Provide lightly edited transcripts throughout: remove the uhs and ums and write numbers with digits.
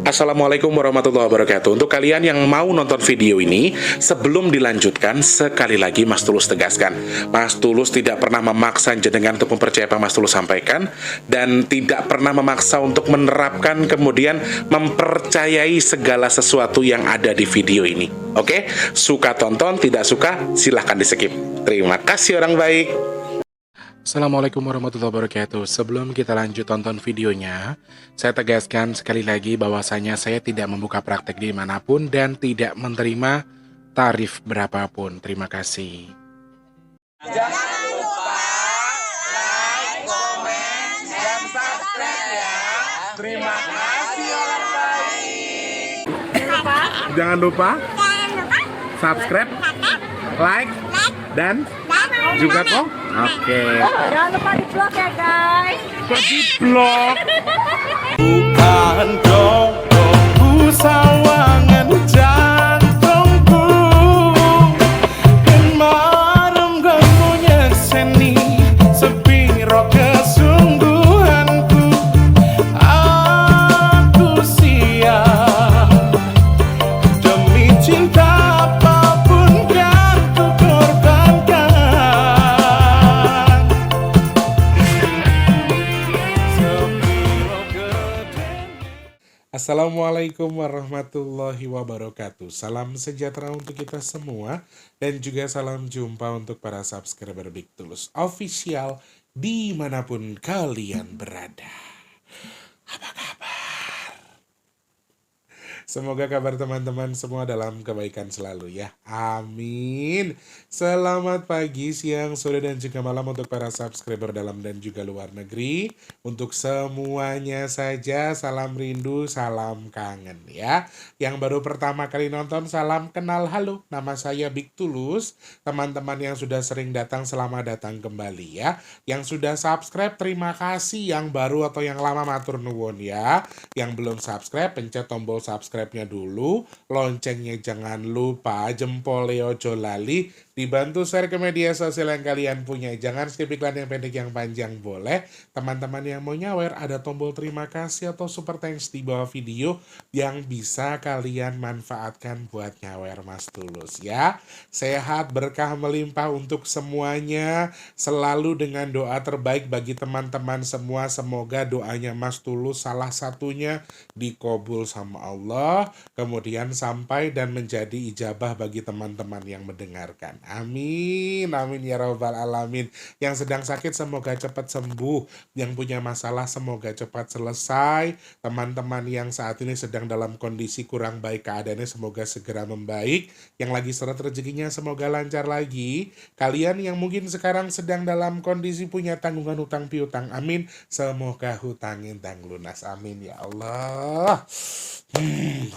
Assalamualaikum warahmatullahi wabarakatuh. Untuk kalian yang mau nonton video ini, sebelum dilanjutkan, sekali lagi Mas Tulus tegaskan, Mas Tulus tidak pernah memaksa jenengan untuk mempercayai apa Mas Tulus sampaikan, dan tidak pernah memaksa untuk menerapkan kemudian mempercayai segala sesuatu yang ada di video ini. Oke? Suka tonton, tidak suka silahkan di skip. Terima kasih orang baik. Assalamualaikum warahmatullahi wabarakatuh. Sebelum kita lanjut tonton videonya, saya tegaskan sekali lagi bahwasanya saya tidak membuka praktek dimanapun dan tidak menerima tarif berapapun. Terima kasih. Jangan lupa like, komen, dan subscribe ya. Terima kasih orang baik. Jangan lupa subscribe, like, dan juga kok. Oke. Jangan lupa di vlog ya guys. Kok di vlog? Bukan dong sawangan jantungku, kemarin kamunya seni sepiro kesungguhanku. Aku siap demi cinta apapun kan ku korbankan. Sepiro gedenya. Assalamualaikum warahmatullahi wabarakatuh. Salam sejahtera untuk kita semua dan juga salam jumpa untuk para subscriber Big Tulus Official dimanapun kalian berada. Apa kabar? Semoga kabar teman-teman semua dalam kebaikan selalu ya. Amin. Selamat pagi, siang, sore, dan juga malam untuk para subscriber dalam dan juga luar negeri. Untuk semuanya saja, salam rindu, salam kangen ya. Yang baru pertama kali nonton, salam kenal, halo. Nama saya Big Tulus. Teman-teman yang sudah sering datang, selamat datang kembali ya. Yang sudah subscribe, terima kasih. Yang baru atau yang lama, matur nuwun ya. Yang belum subscribe, pencet tombol subscribe-nya dulu. Loncengnya jangan lupa, jempolnya ojo lali. Dibantu share ke media sosial yang kalian punya. Jangan skip iklan yang pendek yang panjang boleh. Teman-teman yang mau nyawer, ada tombol terima kasih atau super thanks di bawah video yang bisa kalian manfaatkan buat nyawer Mas Tulus ya. Sehat, berkah melimpah untuk semuanya. Selalu dengan doa terbaik bagi teman-teman semua. Semoga doanya Mas Tulus salah satunya dikabul sama Allah. Kemudian sampai dan menjadi ijabah bagi teman-teman yang mendengarkan. Amin, amin ya rabbal alamin. Yang sedang sakit semoga cepat sembuh. Yang punya masalah semoga cepat selesai. Teman-teman yang saat ini sedang dalam kondisi kurang baik keadaannya semoga segera membaik. Yang lagi seret rezekinya semoga lancar lagi. Kalian yang mungkin sekarang sedang dalam kondisi punya tanggungan hutang piutang, amin. Semoga hutang intang lunas, amin ya Allah.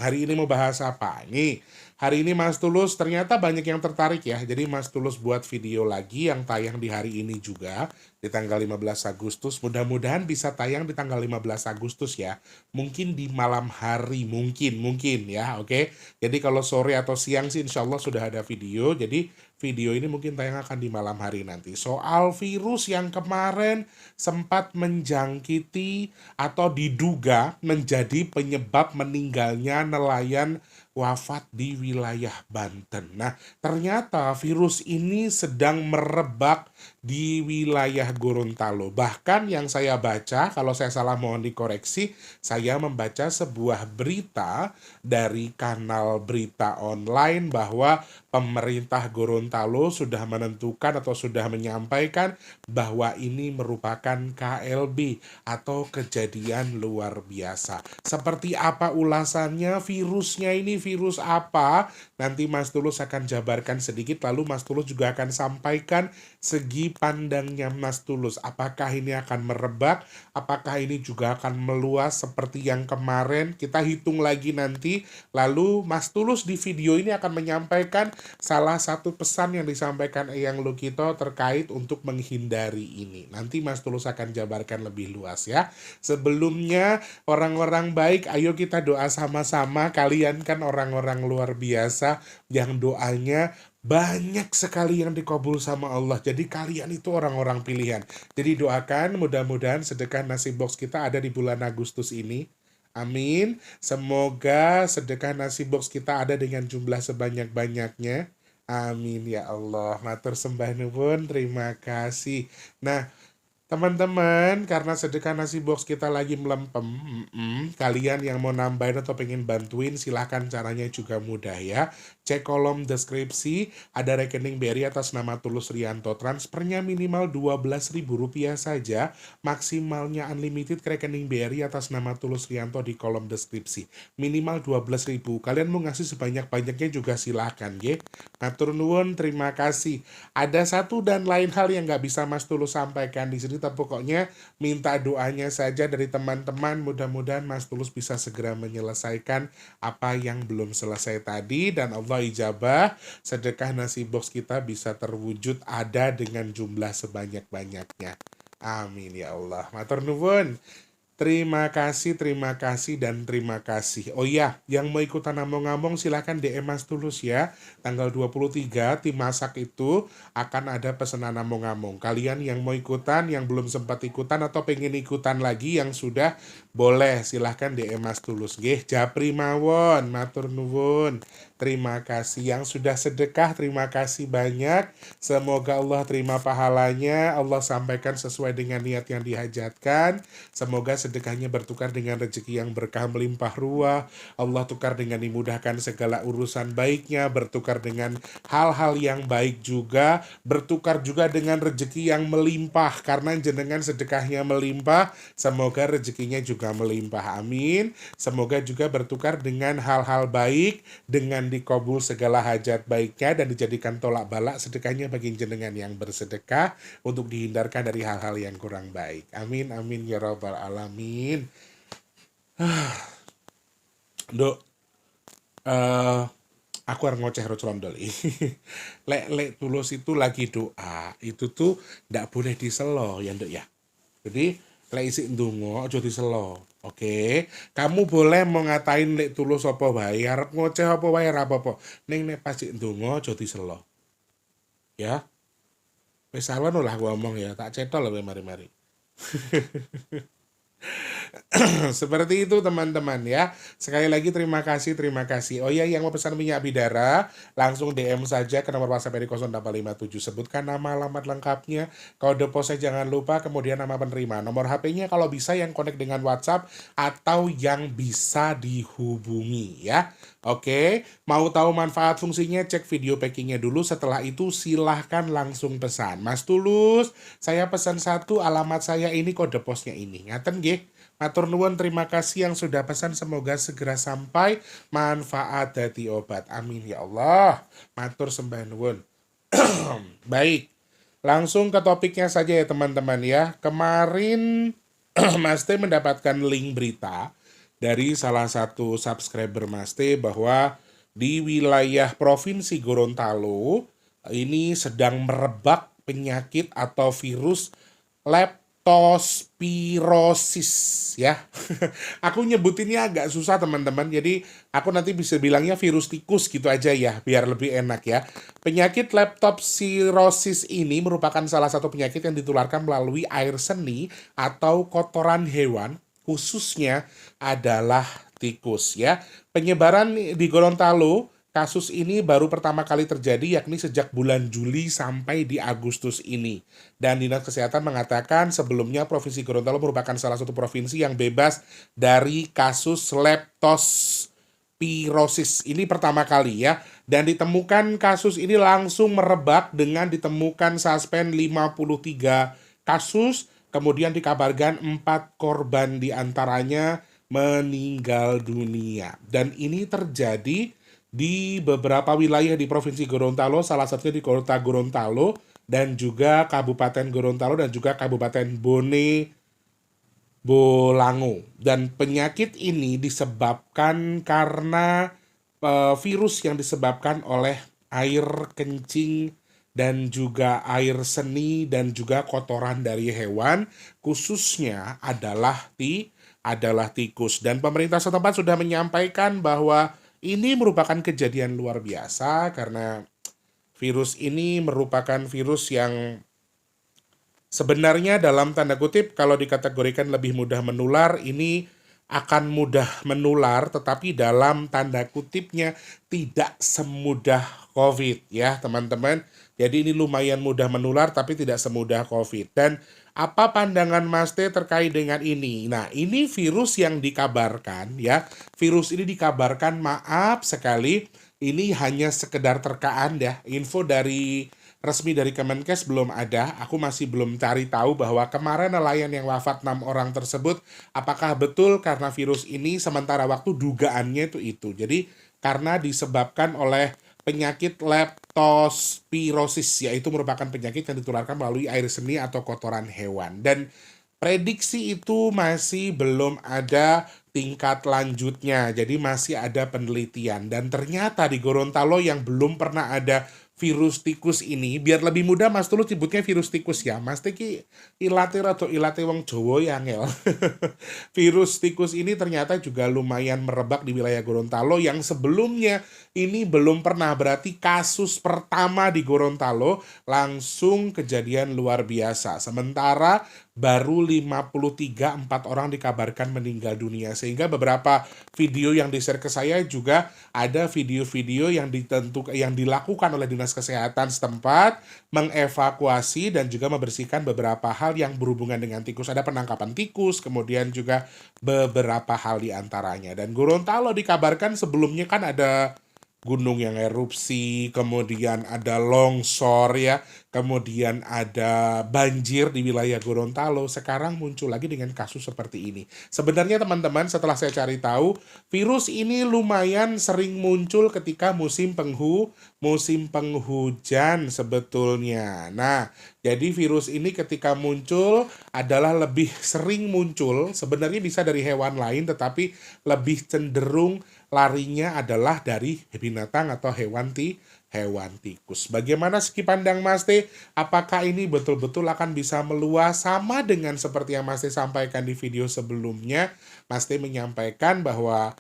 Hari ini mau bahas apa? Nih, hari ini Mas Tulus ternyata banyak yang tertarik ya. Jadi Mas Tulus buat video lagi yang tayang di hari ini juga, di tanggal 15 Agustus. Mudah-mudahan bisa tayang di tanggal 15 Agustus ya. Mungkin di malam hari, mungkin ya, oke. Jadi kalau sore atau siang sih insya Allah sudah ada video. Jadi video ini mungkin tayang akan di malam hari nanti. Soal virus yang kemarin sempat menjangkiti atau diduga menjadi penyebab meninggalnya nelayan wafat di wilayah Banten. Nah, ternyata virus ini sedang merebak di wilayah Gorontalo. Bahkan yang saya baca, kalau saya salah mohon dikoreksi, saya membaca sebuah berita dari kanal berita online bahwa pemerintah Gorontalo sudah menentukan atau sudah menyampaikan bahwa ini merupakan KLB atau kejadian luar biasa. Seperti apa ulasannya, virusnya ini virus apa? Nanti Mas Tulus akan jabarkan sedikit, lalu Mas Tulus juga akan sampaikan segi pandangnya Mas Tulus. Apakah ini akan merebak? Apakah ini juga akan meluas seperti yang kemarin? Kita hitung lagi nanti. Lalu Mas Tulus di video ini akan menyampaikan salah satu pesan yang disampaikan Eyang Lukito terkait untuk menghindari ini. Nanti Mas Tulus akan jabarkan lebih luas ya. Sebelumnya, orang-orang baik, ayo kita doa sama-sama. Kalian kan orang-orang luar biasa yang doanya banyak sekali yang dikabul sama Allah. Jadi kalian itu orang-orang pilihan. Jadi doakan mudah-mudahan sedekah nasi box kita ada di bulan Agustus ini. Amin. Semoga sedekah nasi box kita ada dengan jumlah sebanyak-banyaknya. Amin ya Allah. Matur sembah nuwun, terima kasih. Nah, teman-teman, karena sedekah nasi box kita lagi melempem, kalian yang mau nambahin atau pengen bantuin, silahkan, caranya juga mudah ya. Cek kolom deskripsi, ada rekening BRI atas nama Tulus Rianto. Transfernya minimal Rp12.000 saja, maksimalnya unlimited ke rekening BRI atas nama Tulus Rianto di kolom deskripsi. Minimal 12.000. Kalian mau ngasih sebanyak-banyaknya juga silahkan, ya. Matur nuwun, terima kasih. Ada satu dan lain hal yang nggak bisa Mas Tulus sampaikan di sini, tapi pokoknya minta doanya saja dari teman-teman. Mudah-mudahan Mas Tulus bisa segera menyelesaikan apa yang belum selesai tadi, dan Allah ijabah, sedekah nasi box kita bisa terwujud ada dengan jumlah sebanyak-banyaknya. Amin ya Allah. Matur nuwun. Terima kasih, dan terima kasih. Oh iya, yang mau ikutan ngomong-ngomong silahkan DM Mas Tulus ya. Tanggal 23, tim masak itu akan ada pesanan ngomong-ngomong. Kalian yang mau ikutan, yang belum sempat ikutan atau pengen ikutan lagi, yang sudah, boleh silahkan DM Mas Tulus. Nggih, japri mawon, matur nuwun. Terima kasih. Yang sudah sedekah, terima kasih banyak. Semoga Allah terima pahalanya, Allah sampaikan sesuai dengan niat yang dihajatkan. Semoga sedekahnya bertukar dengan rezeki yang berkah melimpah ruah. Allah tukar dengan dimudahkan segala urusan baiknya, bertukar dengan hal-hal yang baik juga, bertukar juga dengan rezeki yang melimpah. Karena jenengan sedekahnya melimpah, semoga rezekinya juga melimpah. Amin. Semoga juga bertukar dengan hal-hal baik, dengan dikabul segala hajat baiknya, dan dijadikan tolak balak sedekahnya bagi jenengan yang bersedekah, untuk dihindarkan dari hal-hal yang kurang baik. Amin, amin ya rabbal alamin. Dok, aku harus ngoceh rocondol ini. Lek Tulus itu lagi doa, itu tuh ndak boleh diselo ya Dok ya. Jadi lek isi ndonga aja diselo. Oke, kamu boleh mau ngatain lek Tulus apa wae, arep ngoceh apa wae ora apa-apa. Ning nek pas ndonga aja diselo. Ya. Wis sawen lah ngomong ya, tak cetol lho mari-mari. Seperti itu teman-teman ya. Sekali lagi terima kasih, terima kasih. Oh iya, yang mau pesan minyak bidara langsung DM saja ke nomor WhatsApp RI 0857. Sebutkan nama, alamat lengkapnya, kode posnya jangan lupa, kemudian nama penerima. Nomor HP-nya kalau bisa yang connect dengan WhatsApp atau yang bisa dihubungi ya. Oke, mau tahu manfaat fungsinya, cek video packingnya dulu. Setelah itu silahkan langsung pesan. Mas Tulus, saya pesan satu, alamat saya ini, kode posnya ini. Ngaten nggih. Matur nuwun, terima kasih yang sudah pesan, semoga segera sampai, manfaat dadi obat. Amin ya Allah. Matur sembah nuwun. Baik, langsung ke topiknya saja ya teman-teman ya. Kemarin Mas T mendapatkan link berita dari salah satu subscriber Mas T bahwa di wilayah Provinsi Gorontalo ini sedang merebak penyakit atau virus leptospirosis ya. Aku nyebutinnya agak susah teman-teman, jadi aku nanti bisa bilangnya virus tikus gitu aja ya, biar lebih enak ya. Penyakit leptospirosis ini merupakan salah satu penyakit yang ditularkan melalui air seni atau kotoran hewan, khususnya adalah tikus ya. Penyebaran di Gorontalo, kasus ini baru pertama kali terjadi, yakni sejak bulan Juli sampai di Agustus ini. Dan Dinas Kesehatan mengatakan sebelumnya Provinsi Gorontalo merupakan salah satu provinsi yang bebas dari kasus leptospirosis. Ini pertama kali ya. Dan ditemukan kasus ini langsung merebak dengan ditemukan suspend 53 kasus. Kemudian dikabarkan 4 korban diantaranya meninggal dunia. Dan ini terjadi di beberapa wilayah di Provinsi Gorontalo, salah satunya di Kota Gorontalo, dan juga Kabupaten Gorontalo, dan juga Kabupaten Bone Bolango. Dan penyakit ini disebabkan karena virus yang disebabkan oleh air kencing dan juga air seni dan juga kotoran dari hewan, khususnya adalah tikus. Dan pemerintah setempat sudah menyampaikan bahwa ini merupakan kejadian luar biasa karena virus ini merupakan virus yang sebenarnya dalam tanda kutip kalau dikategorikan lebih mudah menular, ini akan mudah menular, tetapi dalam tanda kutipnya tidak semudah COVID ya teman-teman. Jadi ini lumayan mudah menular tapi tidak semudah COVID. Dan apa pandangan Mas T terkait dengan ini? Nah, ini virus yang dikabarkan ya. Virus ini dikabarkan, maaf sekali, ini hanya sekedar terkaan ya. Info dari resmi dari Kemenkes belum ada. Aku masih belum cari tahu bahwa kemarin nelayan yang wafat 6 orang tersebut apakah betul karena virus ini, sementara waktu dugaannya itu. Jadi karena disebabkan oleh penyakit leptospirosis, yaitu merupakan penyakit yang ditularkan melalui air seni atau kotoran hewan. Dan prediksi itu masih belum ada tingkat lanjutnya, jadi masih ada penelitian. Dan ternyata di Gorontalo yang belum pernah ada virus tikus ini, biar lebih mudah Mas Tulus sebutnya virus tikus ya. Mas Tiki ilate atau ilate wong Jawa ya ngel. Virus tikus ini ternyata juga lumayan merebak di wilayah Gorontalo yang sebelumnya ini belum pernah. Berarti kasus pertama di Gorontalo langsung kejadian luar biasa. Sementara baru 53, 4 orang dikabarkan meninggal dunia. Sehingga beberapa video yang di-share ke saya juga ada video-video yang dilakukan oleh Dinas Kesehatan setempat mengevakuasi dan juga membersihkan beberapa hal yang berhubungan dengan tikus. Ada penangkapan tikus, kemudian juga beberapa hal di antaranya. Dan Gorontalo dikabarkan sebelumnya kan ada gunung yang erupsi, kemudian ada longsor ya, kemudian ada banjir di wilayah Gorontalo. Sekarang muncul lagi dengan kasus seperti ini. Sebenarnya teman-teman, setelah saya cari tahu, virus ini lumayan sering muncul ketika musim penghujan sebetulnya. Nah, jadi virus ini ketika muncul adalah lebih sering muncul, sebenarnya bisa dari hewan lain, tetapi lebih cenderung larinya adalah dari binatang atau hewan tikus. Bagaimana segi pandang Mas T? Apakah ini betul-betul akan bisa meluas sama dengan seperti yang Mas T sampaikan di video sebelumnya? Mas T menyampaikan bahwa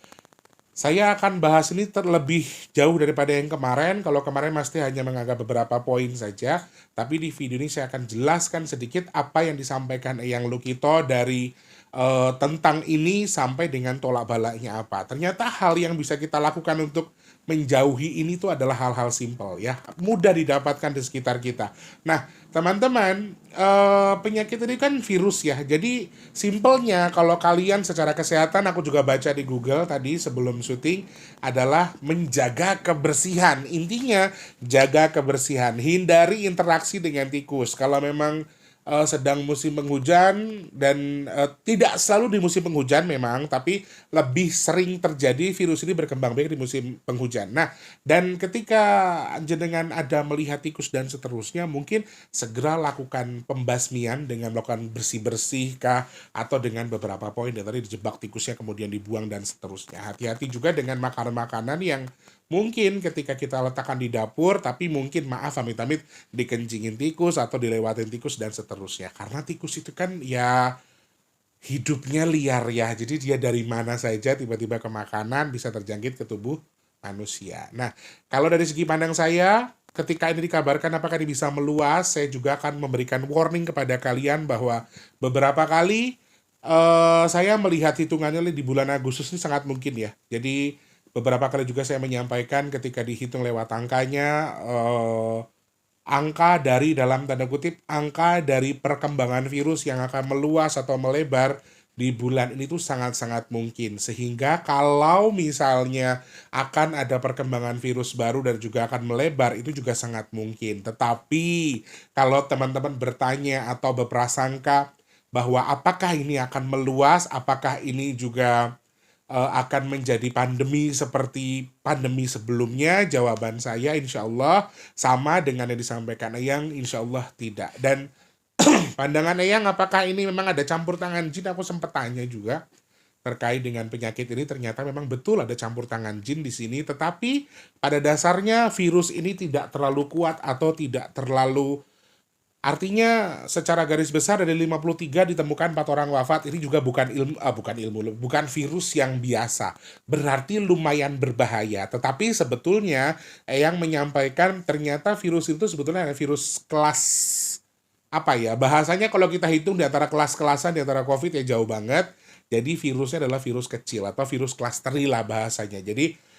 saya akan bahas ini terlebih jauh daripada yang kemarin. Kalau kemarin Mas T hanya menganggap beberapa poin saja, tapi di video ini saya akan jelaskan sedikit apa yang disampaikan Eyang Lukito dari tentang ini sampai dengan tolak balaknya apa. Ternyata hal yang bisa kita lakukan untuk menjauhi ini tuh adalah hal-hal simpel ya, mudah didapatkan di sekitar kita. Nah, teman-teman, penyakit ini kan virus ya. Jadi simpelnya kalau kalian secara kesehatan, aku juga baca di Google tadi sebelum syuting, adalah menjaga kebersihan. Intinya jaga kebersihan, hindari interaksi dengan tikus. Kalau memang sedang musim penghujan dan tidak selalu di musim penghujan memang, tapi lebih sering terjadi virus ini berkembang biak di musim penghujan. Nah, dan ketika jenengan ada melihat tikus dan seterusnya, mungkin segera lakukan pembasmian dengan melakukan bersih-bersih kah, atau dengan beberapa poin yang tadi dijebak tikusnya kemudian dibuang dan seterusnya. Hati-hati juga dengan makanan-makanan yang mungkin ketika kita letakkan di dapur, tapi mungkin maaf amit-amit dikencingin tikus atau dilewatin tikus dan seterusnya. Karena tikus itu kan ya hidupnya liar ya. Jadi dia dari mana saja tiba-tiba ke makanan bisa terjangkit ke tubuh manusia. Nah, kalau dari segi pandang saya, ketika ini dikabarkan apakah ini bisa meluas, saya juga akan memberikan warning kepada kalian bahwa beberapa kali saya melihat hitungannya di bulan Agustus ini sangat mungkin ya. Jadi beberapa kali juga saya menyampaikan ketika dihitung lewat angkanya, angka dari dalam tanda kutip, angka dari perkembangan virus yang akan meluas atau melebar di bulan ini tuh sangat-sangat mungkin. Sehingga kalau misalnya akan ada perkembangan virus baru dan juga akan melebar, itu juga sangat mungkin. Tetapi kalau teman-teman bertanya atau berprasangka bahwa apakah ini akan meluas, apakah ini juga akan menjadi pandemi seperti pandemi sebelumnya, jawaban saya insya Allah sama dengan yang disampaikan Eyang, insya Allah tidak. Dan pandangan Eyang, apakah ini memang ada campur tangan jin? Aku sempat tanya juga terkait dengan penyakit ini, ternyata memang betul ada campur tangan jin di sini, tetapi pada dasarnya virus ini tidak terlalu kuat atau tidak terlalu. Artinya secara garis besar dari 53 ditemukan 4 orang wafat, ini juga bukan virus yang biasa. Berarti lumayan berbahaya. Tetapi sebetulnya yang menyampaikan ternyata virus itu sebetulnya ada virus kelas apa ya? Bahasanya kalau kita hitung di antara kelas-kelasan di antara COVID ya jauh banget. Jadi virusnya adalah virus kecil atau virus klasteri lah bahasanya. Jadi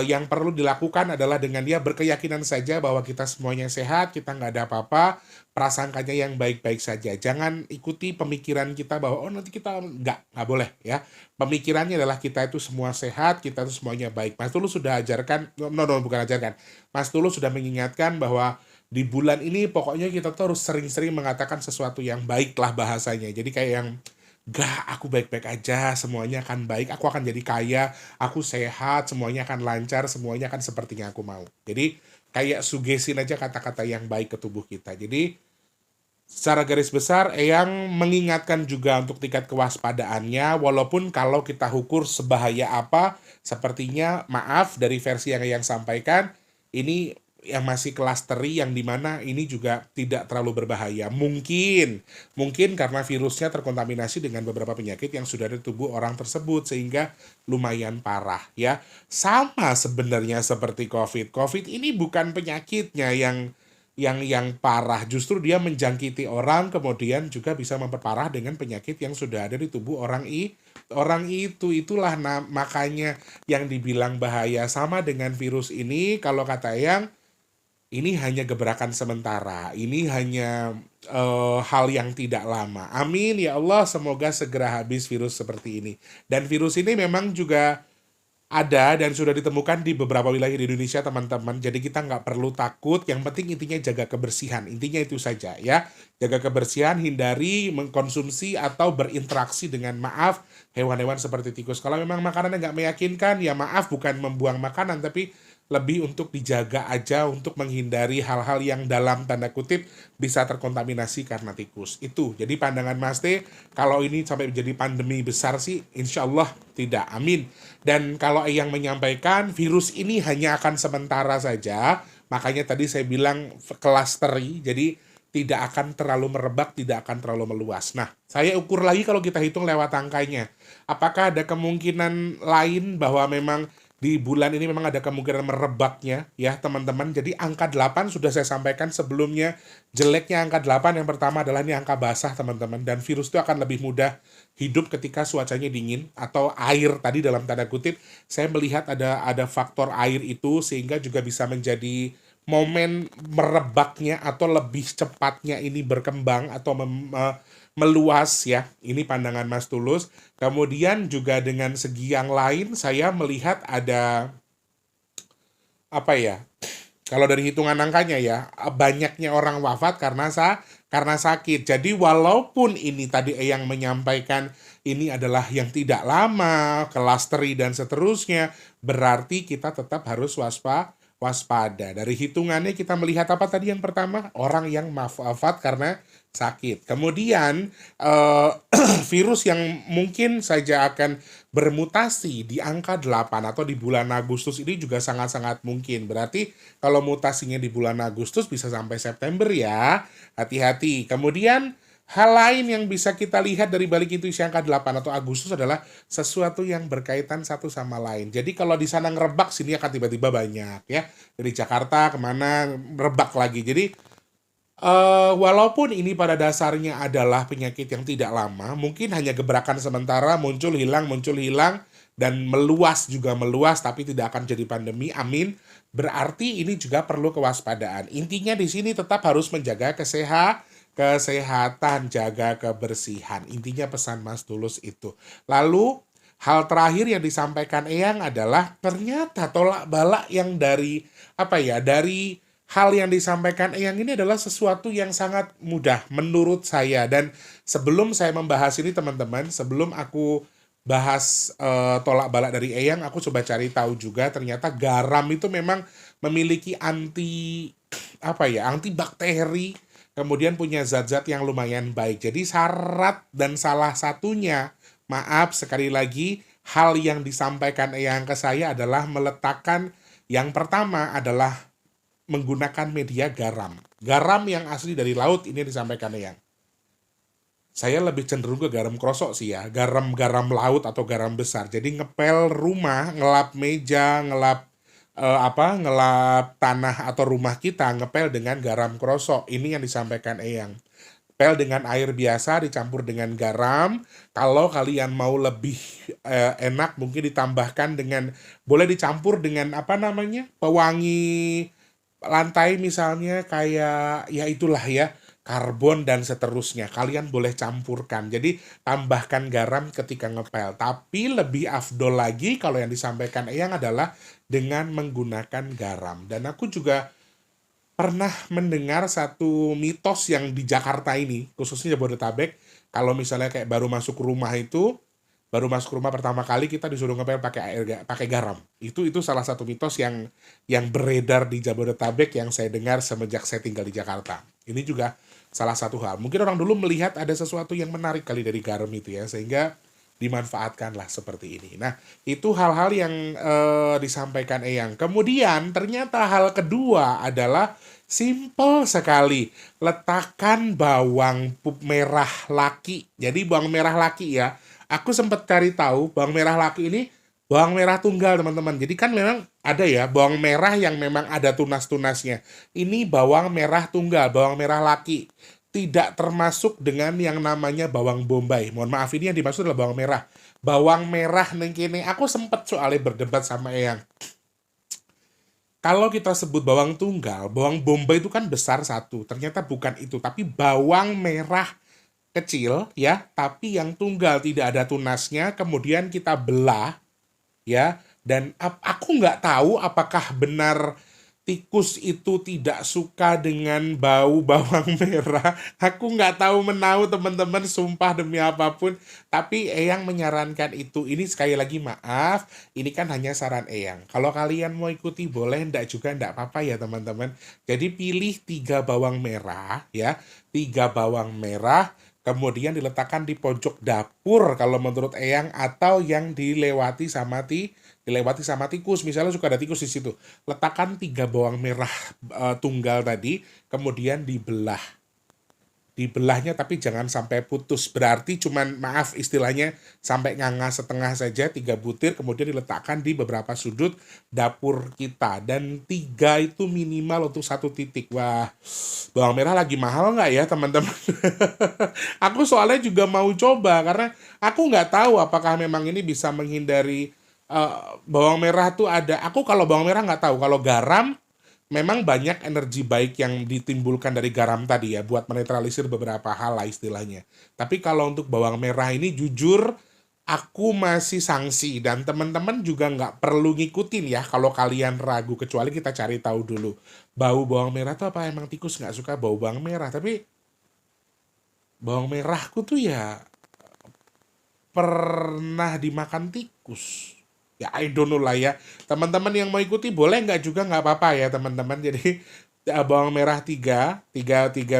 yang perlu dilakukan adalah dengan dia berkeyakinan saja bahwa kita semuanya sehat, kita nggak ada apa-apa, prasangkanya yang baik-baik saja. Jangan ikuti pemikiran kita bahwa oh nanti kita nggak boleh ya. Pemikirannya adalah kita itu semua sehat, kita itu semuanya baik. Mas Tulus sudah ajarkan, no, bukan ajarkan. Mas Tulus sudah mengingatkan bahwa di bulan ini pokoknya kita tuh harus sering-sering mengatakan sesuatu yang baik lah bahasanya. Jadi kayak yang gak, aku baik-baik aja, semuanya akan baik, aku akan jadi kaya, aku sehat, semuanya akan lancar, semuanya akan seperti yang aku mau. Jadi kayak sugesin aja kata-kata yang baik ke tubuh kita. Jadi secara garis besar, Eyang mengingatkan juga untuk tingkat kewaspadaannya, walaupun kalau kita ukur sebahaya apa, sepertinya maaf dari versi yang Eyang sampaikan, ini yang masih klasteri yang dimana ini juga tidak terlalu berbahaya. Mungkin karena virusnya terkontaminasi dengan beberapa penyakit yang sudah ada di tubuh orang tersebut sehingga lumayan parah ya. Sama sebenarnya seperti COVID. COVID ini bukan penyakitnya yang parah, justru dia menjangkiti orang kemudian juga bisa memperparah dengan penyakit yang sudah ada di tubuh orang itu. Itulah makanya yang dibilang bahaya. Sama dengan virus ini, kalau kata Eyang, ini hanya gebrakan sementara, ini hanya hal yang tidak lama. Amin ya Allah, semoga segera habis virus seperti ini. Dan virus ini memang juga ada dan sudah ditemukan di beberapa wilayah di Indonesia teman-teman. Jadi kita nggak perlu takut, yang penting intinya jaga kebersihan. Intinya itu saja ya. Jaga kebersihan, hindari mengkonsumsi atau berinteraksi dengan maaf hewan-hewan seperti tikus. Kalau memang makanannya nggak meyakinkan, ya maaf bukan membuang makanan, tapi lebih untuk dijaga aja untuk menghindari hal-hal yang dalam tanda kutip bisa terkontaminasi karena tikus. Itu, jadi pandangan Mas T, kalau ini sampai menjadi pandemi besar sih, insya Allah tidak, amin. Dan kalau yang menyampaikan virus ini hanya akan sementara saja, makanya tadi saya bilang klasteri, jadi tidak akan terlalu merebak, tidak akan terlalu meluas. Nah, saya ukur lagi kalau kita hitung lewat angkanya. Apakah ada kemungkinan lain bahwa memang di bulan ini memang ada kemungkinan merebaknya ya teman-teman. Jadi angka 8 sudah saya sampaikan sebelumnya. Jeleknya angka 8 yang pertama adalah ini angka basah teman-teman. Dan virus itu akan lebih mudah hidup ketika cuacanya dingin atau air tadi dalam tanda kutip. Saya melihat ada faktor air itu sehingga juga bisa menjadi momen merebaknya atau lebih cepatnya ini berkembang atau meluas ya. Ini pandangan Mas Tulus. Kemudian juga dengan segi yang lain saya melihat ada apa ya? Kalau dari hitungan angkanya ya, banyaknya orang wafat karena sakit. Jadi walaupun ini tadi yang menyampaikan ini adalah yang tidak lama, klasteri dan seterusnya, berarti kita tetap harus waspada. Dari hitungannya kita melihat apa tadi yang pertama? Orang yang wafat karena sakit. Kemudian virus yang mungkin saja akan bermutasi di angka 8 atau di bulan Agustus ini juga sangat-sangat mungkin. Berarti kalau mutasinya di bulan Agustus bisa sampai September ya. Hati-hati. Kemudian hal lain yang bisa kita lihat dari balik itu isi angka 8 atau Agustus adalah sesuatu yang berkaitan satu sama lain. Jadi kalau di sana ngerebak, sini akan tiba-tiba banyak ya. Dari Jakarta kemana merebak lagi. Jadi walaupun ini pada dasarnya adalah penyakit yang tidak lama, mungkin hanya gebrakan sementara, muncul hilang, dan meluas, tapi tidak akan jadi pandemi, amin. Berarti ini juga perlu kewaspadaan. Intinya di sini tetap harus menjaga kesehatan, jaga kebersihan. Intinya pesan Mas Tulus itu. Lalu hal terakhir yang disampaikan Eyang adalah ternyata tolak balak yang dari hal yang disampaikan Eyang ini adalah sesuatu yang sangat mudah menurut saya. Dan sebelum saya membahas ini teman-teman, sebelum aku bahas tolak balak dari Eyang, aku coba cari tahu juga ternyata garam itu memang memiliki antibakteri, kemudian punya zat-zat yang lumayan baik. Jadi syarat dan salah satunya, maaf sekali lagi, hal yang disampaikan Eyang ke saya adalah meletakkan, yang pertama adalah menggunakan media garam. Garam yang asli dari laut ini disampaikan Eyang. Saya lebih cenderung ke garam krosok sih ya, garam laut atau garam besar. Jadi ngepel rumah, ngelap meja, ngelap tanah atau rumah kita, ngepel dengan garam krosok. Ini yang disampaikan Eyang. pel dengan air biasa dicampur dengan garam. Kalau kalian mau lebih enak mungkin ditambahkan dengan, boleh dicampur dengan apa namanya, pewangi lantai misalnya, kayak ya itulah ya, karbon dan seterusnya. Kalian boleh campurkan. Jadi tambahkan garam ketika ngepel. Tapi lebih afdol lagi kalau yang disampaikan Eyang adalah dengan menggunakan garam. Dan aku juga pernah mendengar satu mitos yang di Jakarta ini, khususnya Jabodetabek, kalau misalnya kayak baru masuk rumah pertama kali kita disuruh ngepel pakai pakai garam. Itu salah satu mitos yang beredar di Jabodetabek yang saya dengar semenjak saya tinggal di Jakarta. Ini juga salah satu hal. Mungkin orang dulu melihat ada sesuatu yang menarik kali dari garam itu ya, sehingga dimanfaatkanlah seperti ini. Nah, itu hal-hal yang disampaikan Eyang. Kemudian ternyata hal kedua adalah simple sekali. Letakkan bawang merah laki. Jadi bawang merah laki ya. Aku sempat cari tahu bawang merah laki ini bawang merah tunggal teman-teman. Jadi kan memang ada ya bawang merah yang memang ada tunas-tunasnya. Ini bawang merah tunggal, bawang merah laki. Tidak termasuk dengan yang namanya bawang bombay. Mohon maaf, ini yang dimaksud adalah bawang merah. Bawang merah neng kene. Aku sempat soalnya berdebat sama Eyang. Kalau kita sebut bawang tunggal, bawang bombay itu kan besar satu. Ternyata bukan itu, tapi bawang merah kecil ya, tapi yang tunggal tidak ada tunasnya, kemudian kita belah ya. Dan aku nggak tahu apakah benar tikus itu tidak suka dengan bau bawang merah. Aku nggak tahu menau teman-teman, sumpah demi apapun. Tapi Eyang menyarankan itu. Ini sekali lagi maaf, ini kan hanya saran Eyang. Kalau kalian mau ikuti boleh, ndak juga ndak apa-apa ya teman-teman. Jadi pilih 3 bawang merah ya, 3 bawang merah. Kemudian diletakkan di pojok dapur kalau menurut Eyang, atau yang dilewati sama tikus. Misalnya suka ada tikus di situ. Letakkan 3 bawang merah tunggal tadi, kemudian dibelah. Dibelahnya tapi jangan sampai putus. Berarti cuman, maaf istilahnya, sampai nganga setengah saja, 3 butir, kemudian diletakkan di beberapa sudut dapur kita. Dan 3 itu minimal untuk 1 titik. Wah, bawang merah lagi mahal nggak ya teman-teman? Aku soalnya juga mau coba, karena aku nggak tahu apakah memang ini bisa menghindari bawang merah tuh ada. Aku kalau bawang merah nggak tahu. Kalau garam, memang banyak energi baik yang ditimbulkan dari garam tadi ya, buat menetralisir beberapa hal lah istilahnya. Tapi kalau untuk bawang merah ini jujur aku masih sangsi, dan teman-teman juga nggak perlu ngikutin ya kalau kalian ragu, kecuali kita cari tahu dulu. Bau bawang merah tuh apa emang tikus nggak suka bau bawang merah, tapi bawang merahku tuh ya pernah dimakan tikus. Ya I don't know lah ya. Teman-teman yang mau ikuti boleh, nggak juga nggak apa-apa ya teman-teman. Jadi bawang merah 3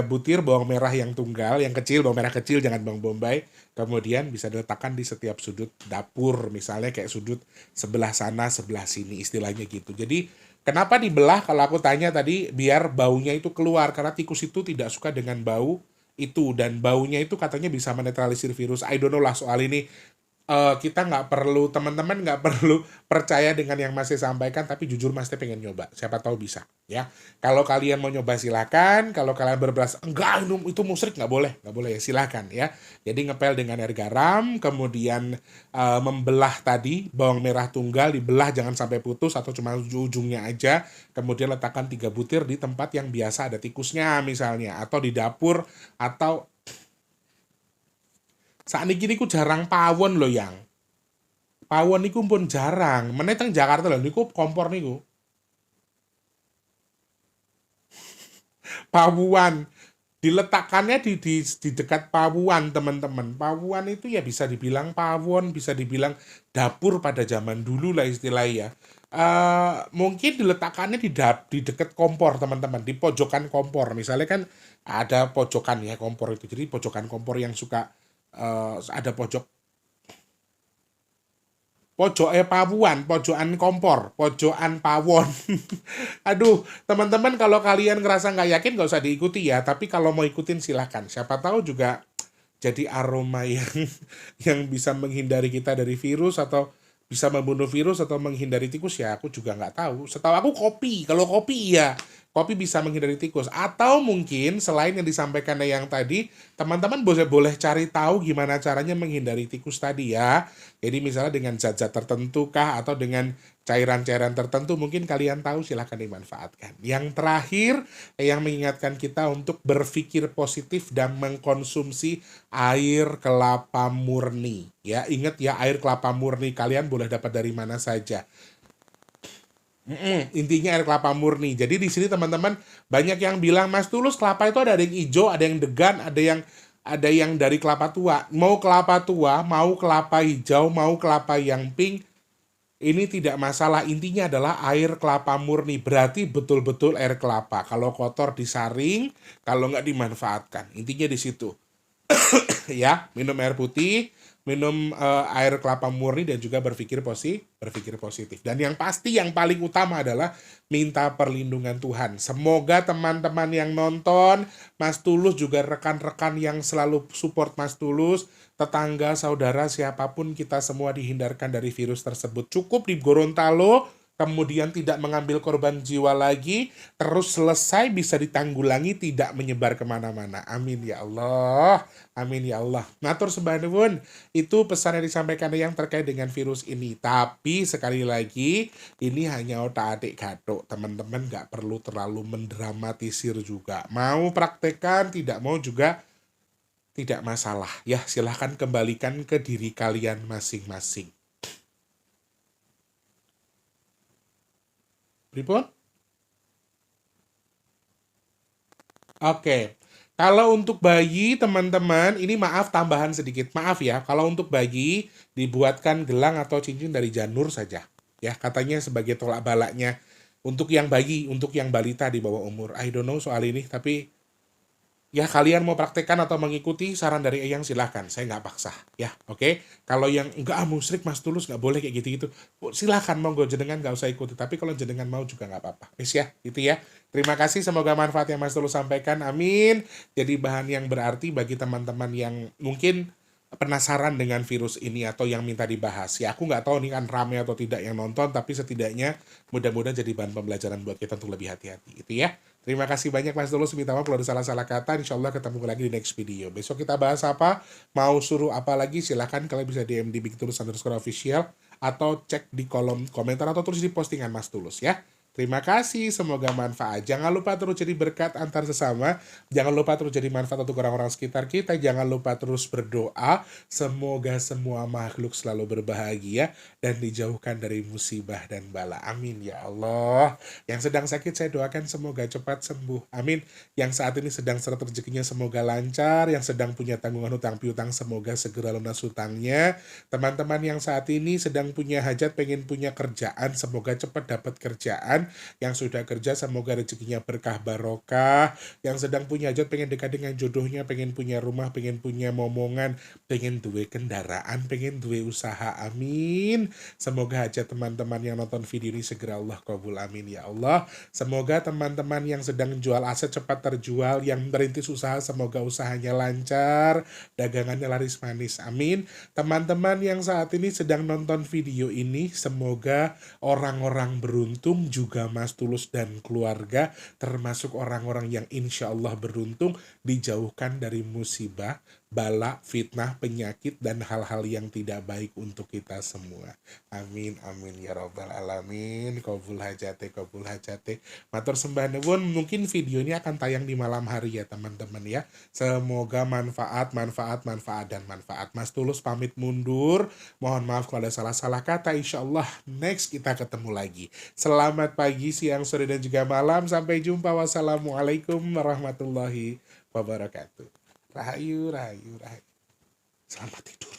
butir bawang merah yang tunggal, yang kecil, bawang merah kecil, jangan bawang bombay. Kemudian bisa diletakkan di setiap sudut dapur, misalnya kayak sudut sebelah sana, sebelah sini, istilahnya gitu. Jadi kenapa dibelah kalau aku tanya tadi, biar baunya itu keluar, karena tikus itu tidak suka dengan bau itu, dan baunya itu katanya bisa menetralisir virus. I don't know lah soal ini. Kita nggak perlu, teman-teman nggak perlu percaya dengan yang Mas Teh sampaikan, tapi jujur Mas Teh pengen nyoba, siapa tahu bisa ya. Kalau kalian mau nyoba silakan, kalau kalian berbelas enggak itu musyrik, nggak boleh ya, silakan ya. Jadi ngepel dengan air garam, kemudian membelah tadi bawang merah tunggal, dibelah jangan sampai putus atau cuma ujungnya aja, kemudian letakkan 3 butir di tempat yang biasa ada tikusnya misalnya, atau di dapur, atau saat ini ku jarang pawon loh yang. Pawon niku pun jarang. Meneh teng Jakarta lho niku kompor niku. Pawuan. Diletakkannya di dekat pawuan teman-teman. Pawuan itu ya bisa dibilang pawon, bisa dibilang dapur pada zaman dulu lah istilahnya. Mungkin diletakkannya di dekat kompor teman-teman, di pojokan kompor. Misalnya kan ada pojokan ya kompor itu. Jadi pojokan kompor yang suka ada pawuan, pojokan kompor, pojokan pawon. Aduh, teman-teman kalau kalian ngerasa nggak yakin nggak usah diikuti ya. Tapi kalau mau ikutin silahkan. Siapa tahu juga jadi aroma yang bisa menghindari kita dari virus, atau bisa membunuh virus, atau menghindari tikus ya. Aku juga nggak tahu. Setahu aku kopi. Kalau kopi iya. kopi bisa menghindari tikus. Atau mungkin selain yang disampaikan yang tadi, teman-teman boleh cari tahu gimana caranya menghindari tikus tadi ya. Jadi misalnya dengan zat-zat tertentu kah atau dengan cairan-cairan tertentu mungkin kalian tahu, silahkan dimanfaatkan. Yang terakhir yang mengingatkan kita untuk berpikir positif dan mengkonsumsi air kelapa murni. Ya, ingat ya, air kelapa murni kalian boleh dapat dari mana saja. Intinya air kelapa murni. Jadi di sini teman-teman banyak yang bilang, Mas Tulus, kelapa itu ada yang hijau, ada yang degan, ada yang dari kelapa tua. Mau kelapa tua, mau kelapa hijau, mau kelapa yang pink, ini tidak masalah. Intinya adalah air kelapa murni. Berarti betul-betul air kelapa. Kalau kotor disaring, kalau nggak dimanfaatkan. Intinya di situ. Ya, minum air putih, minum air kelapa murni, dan juga berpikir positif. Dan yang pasti yang paling utama adalah minta perlindungan Tuhan. Semoga teman-teman yang nonton, Mas Tulus, juga rekan-rekan yang selalu support Mas Tulus, tetangga, saudara, siapapun, kita semua dihindarkan dari virus tersebut. Cukup di Gorontalo, kemudian tidak mengambil korban jiwa lagi, terus selesai bisa ditanggulangi, tidak menyebar kemana-mana. Amin ya Allah, amin ya Allah. Matur sembah nuwun, itu pesan yang disampaikan yang terkait dengan virus ini. Tapi sekali lagi, ini hanya otak-atik gathuk. Teman-teman nggak perlu terlalu mendramatisir juga. Mau praktekkan, tidak mau juga tidak masalah. Ya, silahkan kembalikan ke diri kalian masing-masing. Pripun? Oke. Kalau untuk bayi, teman-teman, ini maaf tambahan sedikit. Maaf ya, kalau untuk bayi dibuatkan gelang atau cincin dari janur saja. Ya, katanya sebagai tolak balaknya untuk yang bayi, untuk yang balita di bawah umur. I don't know soal ini, tapi ya kalian mau praktekkan atau mengikuti saran dari Eyang, silahkan, saya nggak paksa ya, oke. Kalau yang enggak musyrik Mas Tulus nggak boleh kayak gitu-gitu, silahkan, monggo, jenengan nggak usah ikuti, tapi kalau jenengan mau juga nggak apa-apa, wis ya, gitu ya. Terima kasih, semoga manfaat yang Mas Tulus sampaikan, amin, jadi bahan yang berarti bagi teman-teman yang mungkin penasaran dengan virus ini atau yang minta dibahas. Ya aku nggak tahu nih kan rame atau tidak yang nonton, tapi setidaknya mudah-mudahan jadi bahan pembelajaran buat kita untuk lebih hati-hati, gitu ya. Terima kasih banyak Mas Tulus, minta maaf kalau ada salah-salah kata. Insya Allah ketemu lagi di next video. Besok kita bahas apa? Mau suruh apa lagi? Silahkan, kalian bisa DM di BigTulus_official atau cek di kolom komentar atau tulis di postingan Mas Tulus ya. Terima kasih, semoga manfaat. Jangan lupa terus jadi berkat antar sesama. Jangan lupa terus jadi manfaat untuk orang-orang sekitar kita. Jangan lupa terus berdoa. Semoga semua makhluk selalu berbahagia dan dijauhkan dari musibah dan bala. Amin ya Allah. Yang sedang sakit saya doakan semoga cepat sembuh. Amin. Yang saat ini sedang seret rezekinya semoga lancar. Yang sedang punya tanggungan hutang piutang semoga segera lunas hutangnya. Teman-teman yang saat ini sedang punya hajat, pengen punya kerjaan, semoga cepat dapat kerjaan. Yang sudah kerja semoga rezekinya berkah barokah. Yang sedang punya hajat, pengen dekat dengan jodohnya, pengen punya rumah, pengen punya momongan, pengen duwe kendaraan, pengen duwe usaha, amin. Semoga hajat teman-teman yang nonton video ini segera Allah kabul, amin ya Allah. Semoga teman-teman yang sedang jual aset cepat terjual, yang merintis usaha semoga usahanya lancar, dagangannya laris manis, amin. Teman-teman yang saat ini sedang nonton video ini, semoga orang-orang beruntung juga Mas Tulus dan keluarga, termasuk orang-orang yang insya Allah beruntung, dijauhkan dari musibah, bala, fitnah, penyakit, dan hal-hal yang tidak baik untuk kita semua. Amin, amin, ya robbal alamin. Qabul hajate, qabul hajate. Matur sembah nuwun, mungkin video ini akan tayang di malam hari ya teman-teman ya. Semoga manfaat, dan manfaat. Mas Tulus pamit mundur. Mohon maaf kalau ada salah-salah kata. Insya Allah next kita ketemu lagi. Selamat pagi, siang, sore, dan juga malam. Sampai jumpa. Wassalamualaikum warahmatullahi wabarakatuh. Rahayu, rahayu, rahayu. Selamat tidur.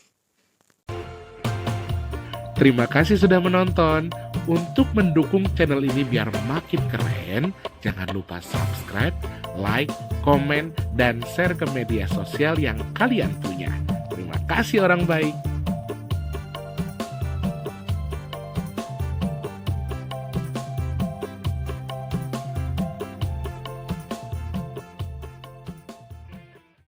Terima kasih sudah menonton. Untuk mendukung channel ini biar makin keren, jangan lupa subscribe, like, komen, dan share ke media sosial yang kalian punya. Terima kasih orang baik.